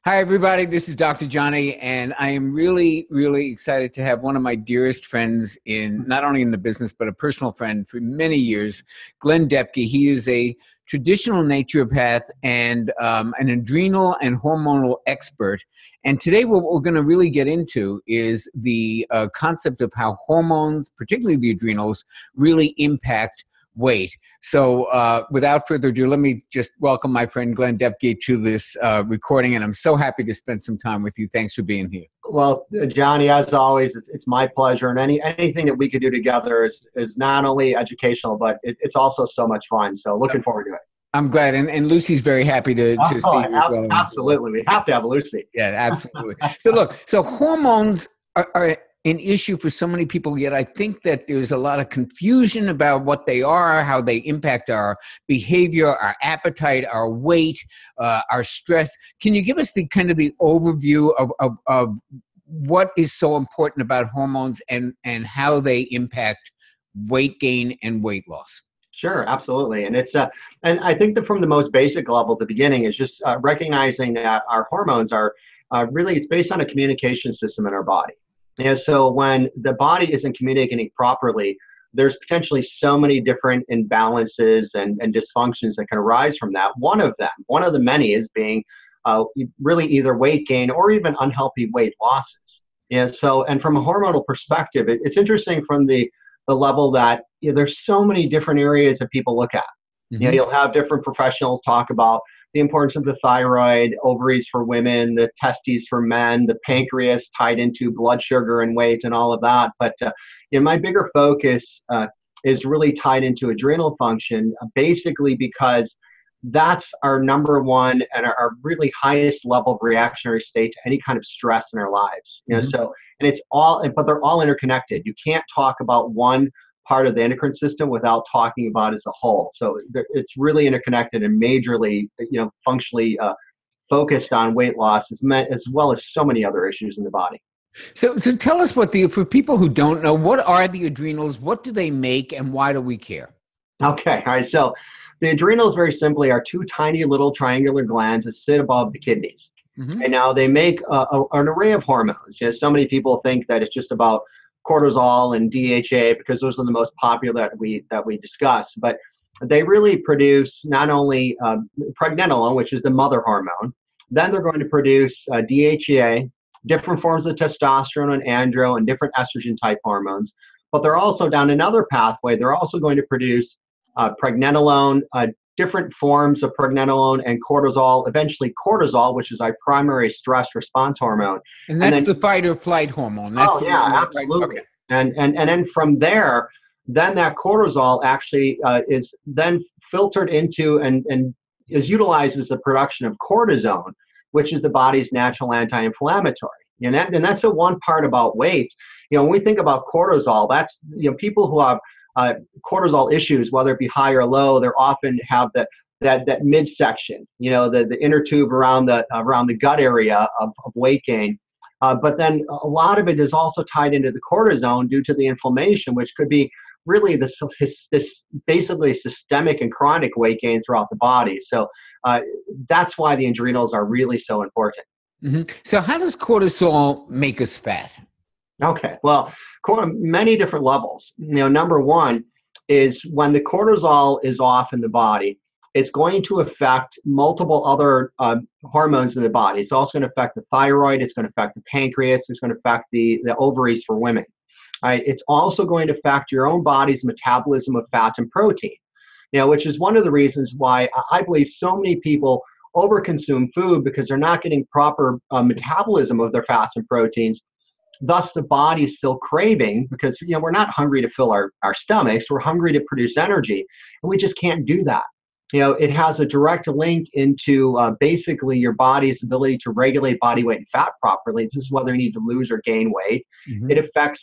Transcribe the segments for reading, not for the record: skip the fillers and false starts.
Hi, everybody. This is Dr. Johnny, and I am really, really excited to have one of my dearest friends not only in the business, but a personal friend for many years, Glen Depke. He is a traditional naturopath and an adrenal and hormonal expert. And today what we're going to really get into is the concept of how hormones, particularly the adrenals, really impact weight. So without further ado, let me just welcome my friend Glen Depke to this recording, and I'm so happy to spend some time with you. Thanks for being here. Well, Johnny, as always, it's my pleasure, and anything that we could do together is not only educational, but it's also so much fun. So looking forward to it. I'm glad, and Lucy's very happy to see you as well. Absolutely, we have to have Lucy. Yeah, absolutely. So hormones are an issue for so many people, yet I think that there's a lot of confusion about what they are, how they impact our behavior, our appetite, our weight, our stress. Can you give us the overview of what is so important about hormones and how they impact weight gain and weight loss? Sure, absolutely. And and I think that from the most basic level at the beginning is just recognizing that our hormones are really, it's based on a communication system in our body. And so when the body isn't communicating properly, there's potentially so many different imbalances and dysfunctions that can arise from that. One of the many is being really either weight gain or even unhealthy weight losses. And so, and from a hormonal perspective, it's interesting from the level that there's so many different areas that people look at. Mm-hmm. You'll have different professionals talk about the importance of the thyroid, ovaries for women, the testes for men, the pancreas tied into blood sugar and weight and all of that. But my bigger focus is really tied into adrenal function, basically because that's our number one and our really highest level of reactionary state to any kind of stress in our lives. Mm-hmm. But they're all interconnected. You can't talk about one part of the endocrine system without talking about it as a whole. So it's really interconnected and majorly, functionally focused on weight loss as well as so many other issues in the body. So tell us for people who don't know, what are the adrenals? What do they make and why do we care? Okay. All right. So the adrenals very simply are two tiny little triangular glands that sit above the kidneys. Mm-hmm. And now they make an array of hormones. So many people think that it's just about cortisol and DHA because those are the most popular that we discuss, but they really produce not only pregnenolone, which is the mother hormone, then they're going to produce DHEA, different forms of testosterone and andro, and different estrogen type hormones, but they're also down another pathway. They're also going to produce pregnenolone, different forms of pregnenolone and cortisol, eventually cortisol, which is our primary stress response hormone. And that's the fight or flight hormone. That's absolutely. Okay. And then from there, then that cortisol actually is then filtered into and is utilized as the production of cortisone, which is the body's natural anti-inflammatory. And that's the one part about weight. When we think about cortisol, that's, people who have cortisol issues, whether it be high or low, they often have that midsection, the inner tube around the gut area of weight gain. But then a lot of it is also tied into the cortisone due to the inflammation, which could be really this basically systemic and chronic weight gain throughout the body. So that's why the adrenals are really so important. Mm-hmm. So how does cortisol make us fat? Okay, well, many different levels. Number one is when the cortisol is off in the body, it's going to affect multiple other hormones in the body. It's also going to affect the thyroid. It's going to affect the pancreas. It's going to affect the ovaries for women. It's also going to affect your own body's metabolism of fats and protein, which is one of the reasons why I believe so many people overconsume food because they're not getting proper metabolism of their fats and proteins. Thus, the body is still craving because, we're not hungry to fill our stomachs. We're hungry to produce energy, and we just can't do that. It has a direct link into basically your body's ability to regulate body weight and fat properly. This is whether you need to lose or gain weight. Mm-hmm. It affects,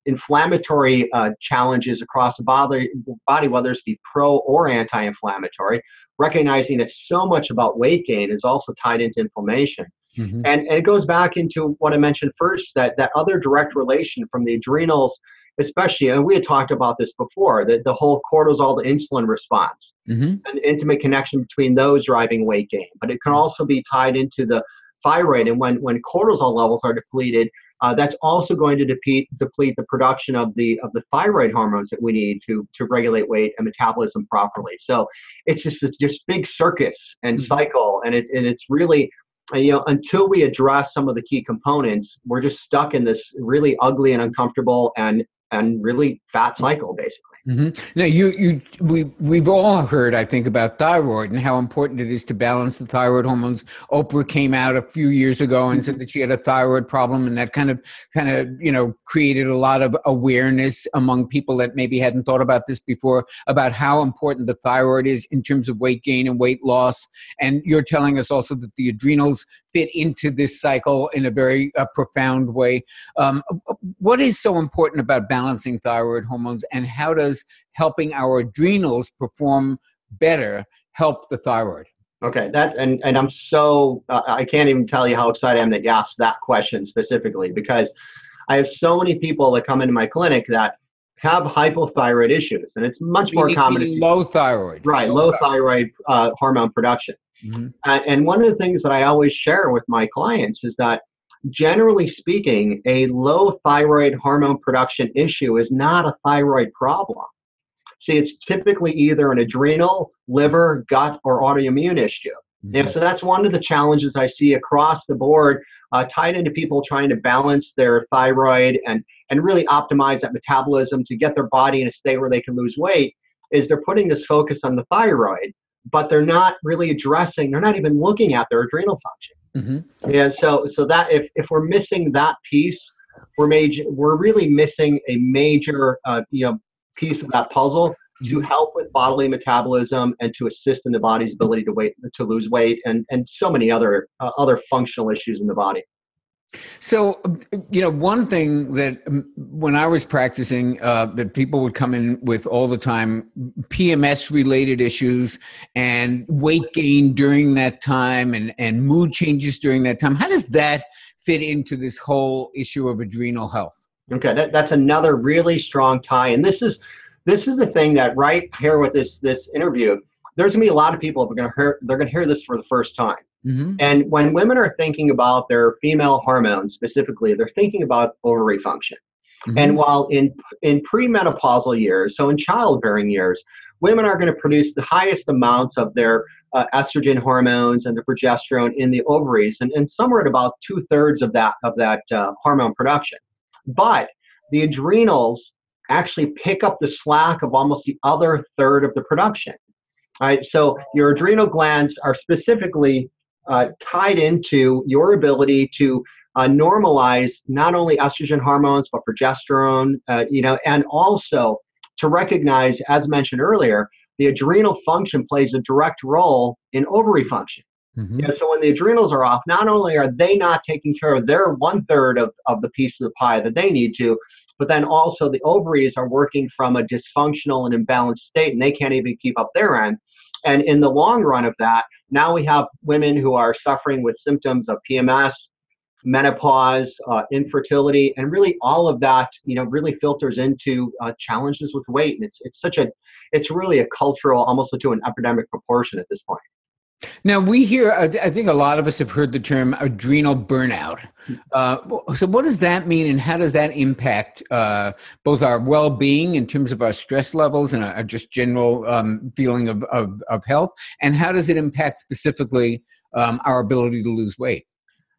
inflammatory challenges across the body, whether it's be pro or anti-inflammatory, recognizing that so much about weight gain is also tied into inflammation. Mm-hmm. And it goes back into what I mentioned first, that other direct relation from the adrenals, especially, and we had talked about this before, that the whole cortisol to insulin response, mm-hmm. an intimate connection between those driving weight gain. But it can also be tied into the thyroid. And when cortisol levels are depleted, that's also going to deplete the production of the thyroid hormones that we need to regulate weight and metabolism properly. So it's just big circus and cycle, and it's really, until we address some of the key components, we're just stuck in this really ugly and uncomfortable and really fat cycle, basically. Now, we've all heard, I think, about thyroid and how important it is to balance the thyroid hormones. Oprah came out a few years ago and said that she had a thyroid problem, and that kind of created a lot of awareness among people that maybe hadn't thought about this before, about how important the thyroid is in terms of weight gain and weight loss. And you're telling us also that the adrenals fit into this cycle in a very profound way. What is so important about balancing thyroid hormones, and how does helping our adrenals perform better help the thyroid? Okay, and I'm so, I can't even tell you how excited I am that you asked that question specifically, because I have so many people that come into my clinic that have hypothyroid issues, and it's much more common. Low thyroid. Right, low thyroid hormone production. And one of the things that I always share with my clients is that, generally speaking, a low thyroid hormone production issue is not a thyroid problem. See, it's typically either an adrenal, liver, gut, or autoimmune issue. So that's one of the challenges I see across the board, tied into people trying to balance their thyroid and really optimize that metabolism to get their body in a state where they can lose weight, is they're putting this focus on the thyroid, but they're not really addressing, they're not even looking at their adrenal function. Yeah, so that if we're missing that piece, we're really missing a major piece of that puzzle to help with bodily metabolism and to assist in the body's ability to lose weight and so many other functional issues in the body. So, one thing that when I was practicing, that people would come in with all the time, PMS related issues and weight gain during that time and mood changes during that time. How does that fit into this whole issue of adrenal health? Okay, that's another really strong tie. And this is the thing that right here with this interview, there's gonna be a lot of people they're gonna hear this for the first time. And when women are thinking about their female hormones specifically, they're thinking about ovary function. And while in premenopausal years, so in childbearing years, women are going to produce the highest amounts of their estrogen hormones and the progesterone in the ovaries, and somewhere at about 2/3 of that hormone production. But the adrenals actually pick up the slack of almost the other third of the production. All right, so your adrenal glands are specifically tied into your ability to normalize not only estrogen hormones, but progesterone, and also to recognize, as mentioned earlier, the adrenal function plays a direct role in ovary function. So when the adrenals are off, not only are they not taking care of their 1/3 of the piece of the pie that they need to, but then also the ovaries are working from a dysfunctional and imbalanced state, and they can't even keep up their end. And in the long run of that, now we have women who are suffering with symptoms of PMS, menopause, infertility, and really all of that, really filters into challenges with weight. And it's really a cultural, almost to an epidemic proportion at this point. Now, we hear, I think a lot of us have heard the term adrenal burnout. So what does that mean, and how does that impact both our well-being in terms of our stress levels and our just general feeling of health? And how does it impact specifically our ability to lose weight?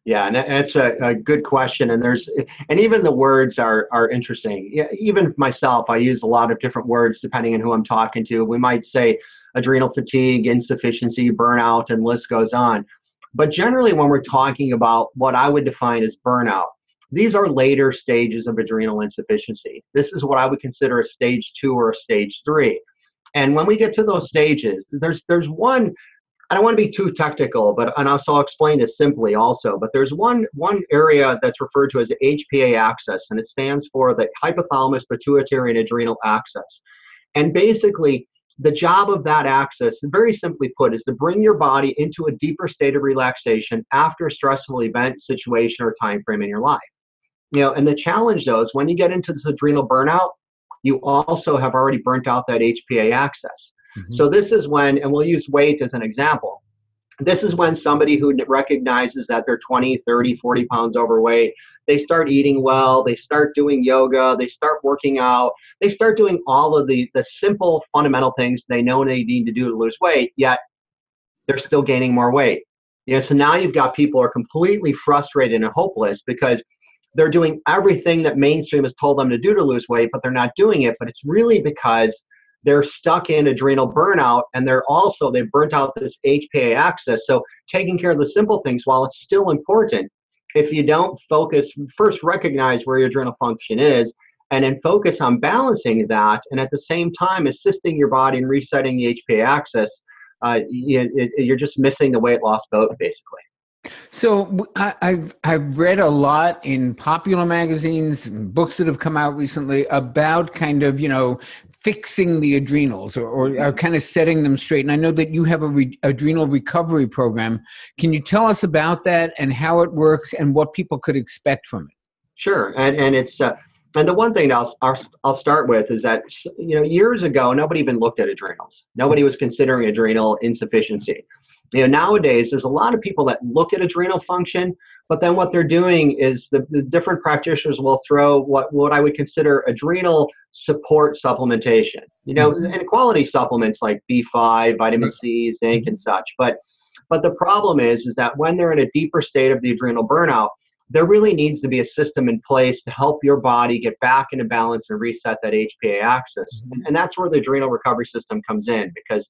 Yeah, and that's a good question. And even the words are interesting. Yeah, even myself, I use a lot of different words depending on who I'm talking to. We might say adrenal fatigue, insufficiency, burnout, and list goes on. But generally, when we're talking about what I would define as burnout, these are later stages of adrenal insufficiency. This is what I would consider a stage 2 or a stage 3. And when we get to those stages, there's one, I don't want to be too technical, and I'll explain this simply also, but there's one area that's referred to as the HPA axis, and it stands for the hypothalamus, pituitary, and adrenal axis. And basically, the job of that axis, very simply put, is to bring your body into a deeper state of relaxation after a stressful event, situation, or time frame in your life. And the challenge, though, is when you get into this adrenal burnout, you also have already burnt out that HPA axis. So this is when, and we'll use weight as an example. This is when somebody who recognizes that they're 20, 30, 40 pounds overweight, they start eating well, they start doing yoga, they start working out, they start doing all of the simple fundamental things they know they need to do to lose weight, yet they're still gaining more weight. So now you've got people who are completely frustrated and hopeless because they're doing everything that mainstream has told them to do to lose weight, but they're not doing it. But it's really because they're stuck in adrenal burnout, and they've burnt out this HPA axis. So taking care of the simple things, while it's still important, if you don't focus, first recognize where your adrenal function is, and then focus on balancing that, and at the same time assisting your body in resetting the HPA axis, you're just missing the weight loss boat, basically. So I've read a lot in popular magazines, books that have come out recently about kind of, fixing the adrenals or kind of setting them straight. And I know that you have a adrenal recovery program. Can you tell us about that and how it works and what people could expect from it? Sure. And it's and the one thing that I'll start with is that, years ago, nobody even looked at adrenals. Nobody was considering adrenal insufficiency. Nowadays, there's a lot of people that look at adrenal function, but then what they're doing is the different practitioners will throw what I would consider adrenal support supplementation, and quality supplements like B5, vitamin C, zinc, and such. But the problem is that when they're in a deeper state of the adrenal burnout, there really needs to be a system in place to help your body get back into balance and reset that HPA axis. And that's where the adrenal recovery system comes in, because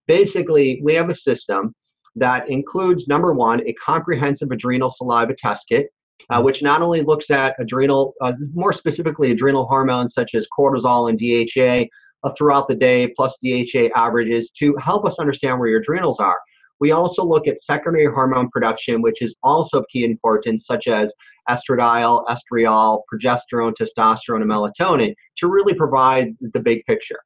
basically we have a system that includes, number one, a comprehensive adrenal saliva test kit, which not only looks at adrenal, more specifically adrenal hormones such as cortisol and DHA throughout the day, plus DHA averages to help us understand where your adrenals are. We also look at secondary hormone production, which is also of key importance, such as estradiol, estriol, progesterone, testosterone, and melatonin, to really provide the big picture.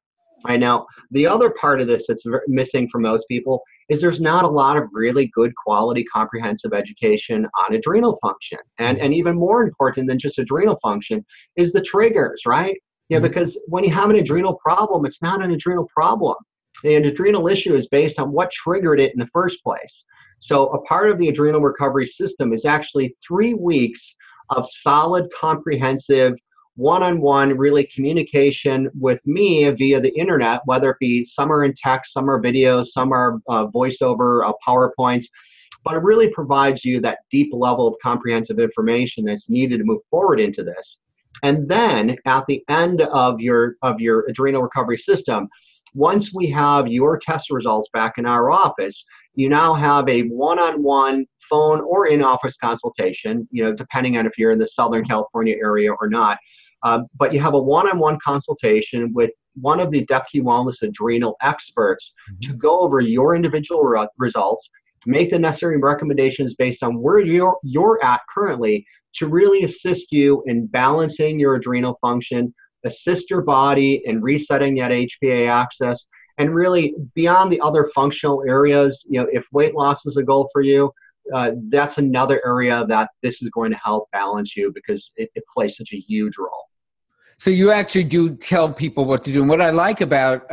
Right now, the other part of this that's missing for most people is there's not a lot of really good quality comprehensive education on adrenal function. And even more important than just adrenal function is the triggers, right? Because when you have an adrenal problem, it's not an adrenal problem. An adrenal issue is based on what triggered it in the first place. So a part of the adrenal recovery system is actually 3 weeks of solid, comprehensive, one-on-one really communication with me via the internet, whether it be some are in text, some are videos, some are voiceover, PowerPoints, but it really provides you that deep level of comprehensive information that's needed to move forward into this. And then at the end of your adrenal recovery system, once we have your test results back in our office, you now have a one-on-one phone or in-office consultation, depending on if you're in the Southern California area or not. But you have a one-on-one consultation with one of the Depke Wellness adrenal experts to go over your individual results, make the necessary recommendations based on where you're at currently to really assist you in balancing your adrenal function, assist your body in resetting that HPA axis, and really beyond the other functional areas, if weight loss is a goal for you, that's another area that this is going to help balance you because it plays such a huge role. So you actually do tell people what to do. And what I like about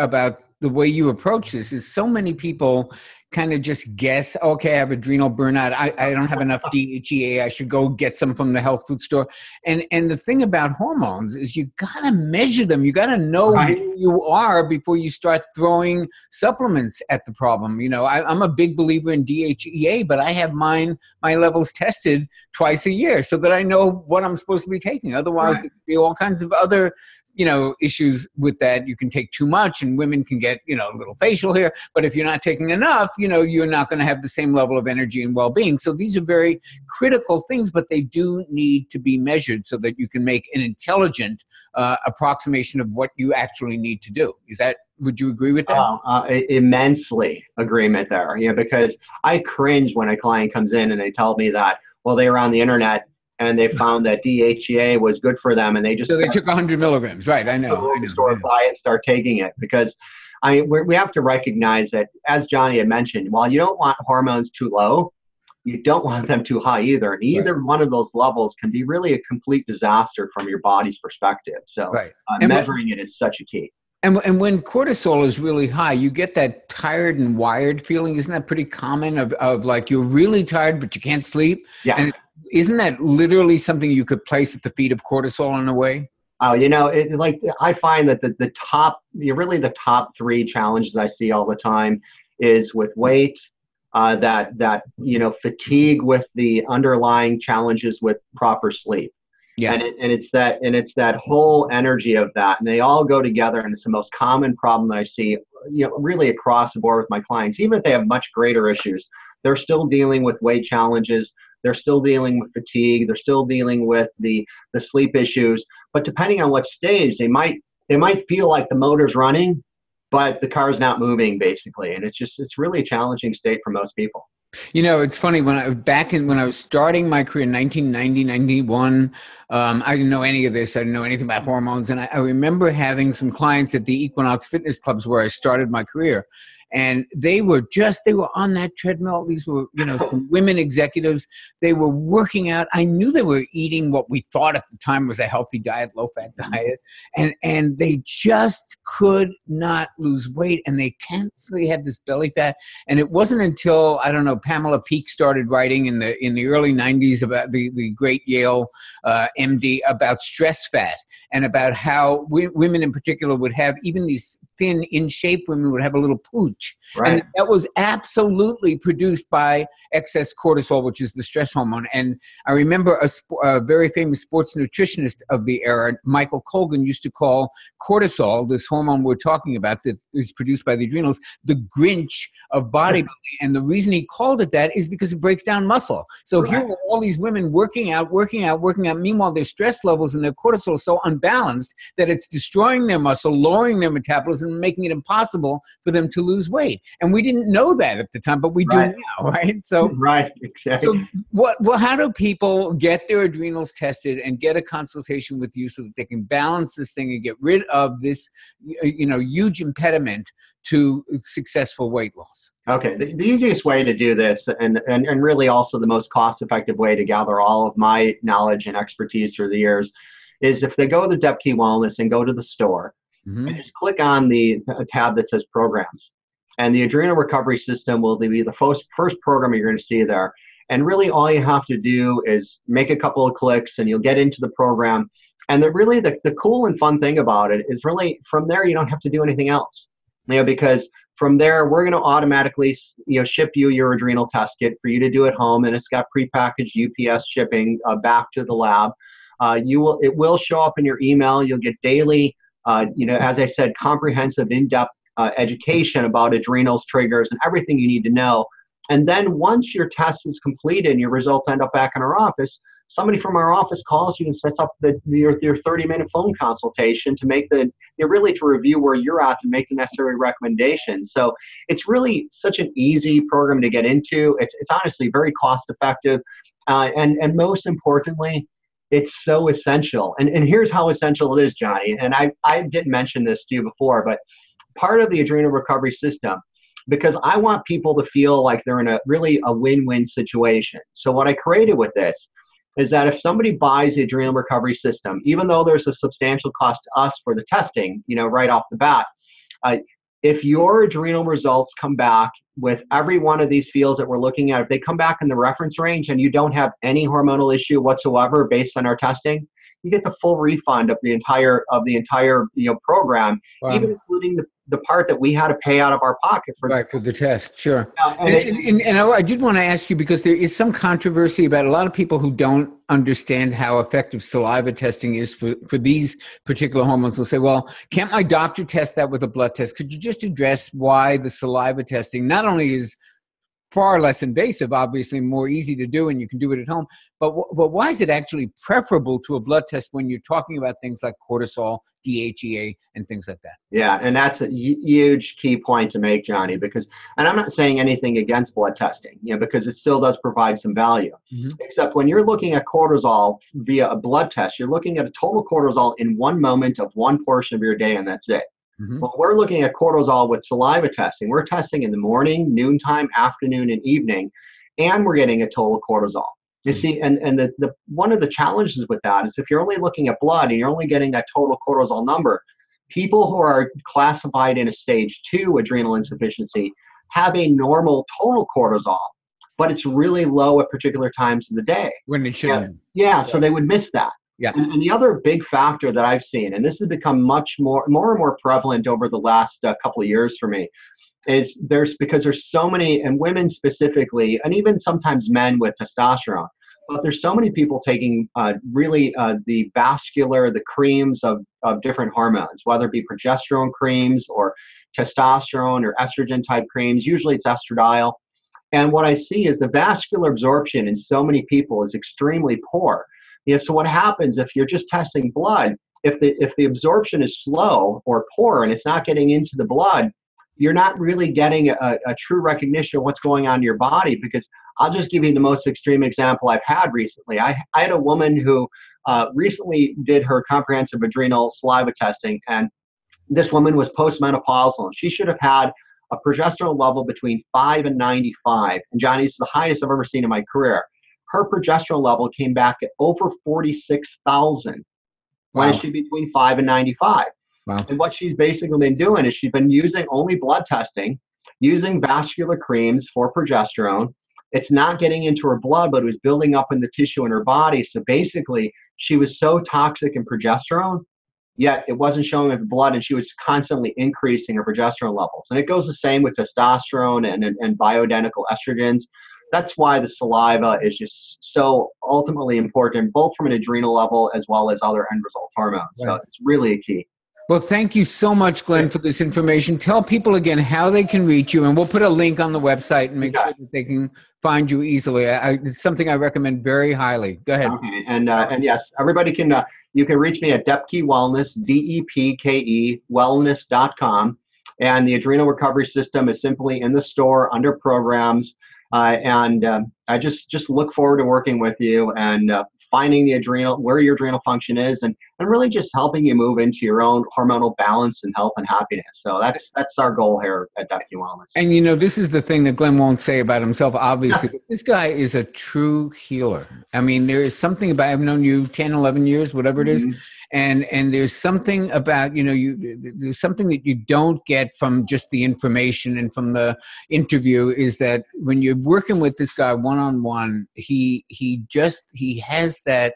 the way you approach this is so many people kind of just guess, okay, I have adrenal burnout. I don't have enough DHEA. I should go get some from the health food store. And the thing about hormones is you got to measure them. You got to know where you are before you start throwing supplements at the problem. I'm a big believer in DHEA, but I have my levels tested twice a year so that I know what I'm supposed to be taking. Otherwise, there could be all kinds of other issues with that. You can take too much and women can get, a little facial hair, but if you're not taking enough, you're not going to have the same level of energy and well-being. So these are very critical things, but they do need to be measured so that you can make an intelligent approximation of what you actually need to do. Would you agree with that? Immensely agreement there. Because I cringe when a client comes in and they tell me that, well, they were on the internet and they found that DHEA was good for them, and they took 100 milligrams, right? I know. Buy it, start taking it, because we have to recognize that, as Johnny had mentioned, while you don't want hormones too low, you don't want them too high either. And either one of those levels can be really a complete disaster from your body's perspective. So measuring it is such a key. And when cortisol is really high, you get that tired and wired feeling. Isn't that pretty common of like you're really tired, but you can't sleep? Yeah. And isn't that literally something you could place at the feet of cortisol in a way? Oh, like I find that really the top three challenges I see all the time is with weight, fatigue with the underlying challenges with proper sleep. Yeah. And it's that whole energy of that, and they all go together, and it's the most common problem that I see, really across the board with my clients. Even if they have much greater issues, they're still dealing with weight challenges, they're still dealing with fatigue, they're still dealing with the sleep issues. But depending on what stage, they might feel like the motor's running, but the car's not moving, basically. And it's really a challenging state for most people. It's funny, when I was starting my career in 1990, 91, I didn't know any of this. I didn't know anything about hormones. And I remember having some clients at the Equinox fitness clubs where I started my career. And they were on that treadmill. These were, some women executives. They were working out. I knew they were eating what we thought at the time was a healthy diet, low-fat diet. And they just could not lose weight. And they constantly had this belly fat. And it wasn't until, I don't know, Pamela Peeke started writing in the early 90s about the great Yale MD about stress fat, and about how women in particular would have, even these thin, in shape women would have a little pooch. Right. And that was absolutely produced by excess cortisol, which is the stress hormone. And I remember a very famous sports nutritionist of the era, Michael Colgan, used to call cortisol, this hormone we're talking about that is produced by the adrenals, the Grinch of bodybuilding. And the reason he called it that is because it breaks down muscle. So here were all these women working out. Meanwhile, their stress levels and their cortisol are so unbalanced that it's destroying their muscle, lowering their metabolism, and making it impossible for them to lose weight. And we didn't know that at the time, but we do now, right? So, exactly. So how do people get their adrenals tested and get a consultation with you so that they can balance this thing and get rid of this, huge impediment to successful weight loss? Okay, the easiest way to do this, and really also the most cost-effective way to gather all of my knowledge and expertise through the years, is if they go to Depke Wellness and go to the store, and just click on the tab that says programs. And the Adrenal Recovery System will be the first program you're going to see there. And really all you have to do is make a couple of clicks and you'll get into the program. And the cool and fun thing about it is really from there you don't have to do anything else. Because from there we're going to automatically ship you your adrenal test kit for you to do at home, and it's got prepackaged UPS shipping back to the lab. It will show up in your email. You'll get daily, as I said, comprehensive, in-depth education about adrenals, triggers, and everything you need to know. And then once your test is completed and your results end up back in our office, somebody from our office calls you and sets up your 30-minute phone consultation to to review where you're at and make the necessary recommendations. So it's really such an easy program to get into. It's honestly very cost effective. And most importantly, it's so essential. And here's how essential it is, Johnny. And I didn't mention this to you before, but part of the Adrenal Recovery System, because I want people to feel like they're in a win-win situation. So what I created with this is that if somebody buys the Adrenal Recovery System, even though there's a substantial cost to us for the testing, right off the bat, if your adrenal results come back with every one of these fields that we're looking at, if they come back in the reference range and you don't have any hormonal issue whatsoever based on our testing, you get the full refund of the entire program, wow, even including the part that we had to pay out of our pocket for the test. Sure. And I did want to ask you, because there is some controversy about a lot of people who don't understand how effective saliva testing is for these particular hormones. They'll say, well, can't my doctor test that with a blood test? Could you just address why the saliva testing not only is far less invasive, obviously more easy to do, and you can do it at home, but why is it actually preferable to a blood test when you're talking about things like cortisol, DHEA, and things like that? Yeah, and that's a huge key point to make, Johnny, and I'm not saying anything against blood testing, because it still does provide some value. Except when you're looking at cortisol via a blood test, you're looking at a total cortisol in one moment of one portion of your day, and that's it. Well, we're looking at cortisol with saliva testing. We're testing in the morning, noontime, afternoon, and evening, and we're getting a total cortisol. You see, and one of the challenges with that is if you're only looking at blood and you're only getting that total cortisol number, people who are classified in a stage 2 adrenal insufficiency have a normal total cortisol, but it's really low at particular times of the day. When it shouldn't. Yeah, so they would miss that. Yeah. And the other big factor that I've seen, and this has become much more and more prevalent over the last couple of years for me, is because there's so many, and women specifically, and even sometimes men with testosterone, but there's so many people taking the vascular, the creams of different hormones, whether it be progesterone creams or testosterone or estrogen type creams. Usually it's estradiol. And what I see is the vascular absorption in so many people is extremely poor. So what happens if you're just testing blood, if the absorption is slow or poor and it's not getting into the blood, you're not really getting a true recognition of what's going on in your body. Because I'll just give you the most extreme example I've had recently. I had a woman who recently did her comprehensive adrenal saliva testing, and this woman was postmenopausal, and she should have had a progesterone level between 5 and 95. And Johnny, this is the highest I've ever seen in my career. Her progesterone level came back at over 46,000 when it should be between 5 and 95. Wow. And what she's basically been doing is she's been using only blood testing, using vascular creams for progesterone. It's not getting into her blood, but it was building up in the tissue in her body. So basically, she was so toxic in progesterone, yet it wasn't showing in the blood, and she was constantly increasing her progesterone levels. And it goes the same with testosterone and bioidentical estrogens. That's why the saliva is just so ultimately important, both from an adrenal level as well as other end result hormones. Right. So it's really a key. Well, thank you so much, Glen, for this information. Tell people again how they can reach you, and we'll put a link on the website and make sure that they can find you easily. It's something I recommend very highly. Go ahead. Okay. And yes, everybody can, you can reach me at Depke Wellness, DEPKE, wellness.com. And the Adrenal Recovery System is simply in the store under programs. I just look forward to working with you and finding the adrenal, where your adrenal function is, and really just helping you move into your own hormonal balance and health and happiness. So that's our goal here at Depke Wellness. And this is the thing that Glen won't say about himself, obviously. But this guy is a true healer. I mean, there is something about, I've known you 10, 11 years, whatever it is. And there's something about, there's something that you don't get from just the information and from the interview, is that when you're working with this guy one-on-one, he has that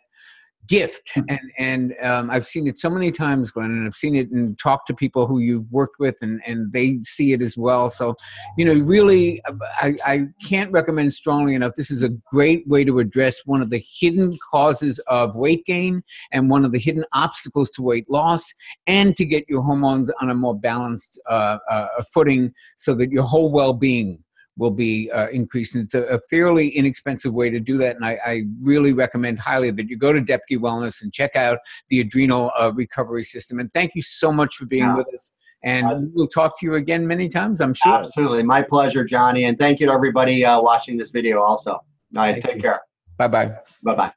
gift. And I've seen it so many times, Glen, and I've seen it and talked to people who you've worked with, and they see it as well. So, really, I can't recommend strongly enough. This is a great way to address one of the hidden causes of weight gain and one of the hidden obstacles to weight loss, and to get your hormones on a more balanced footing so that your whole well-being will be increased. And it's a fairly inexpensive way to do that. And I really recommend highly that you go to Depke Wellness and check out the Adrenal Recovery System. And thank you so much for being with us. And we'll talk to you again many times, I'm sure. Absolutely. My pleasure, Johnny. And thank you to everybody watching this video also. All right, take care. Bye-bye. Bye-bye.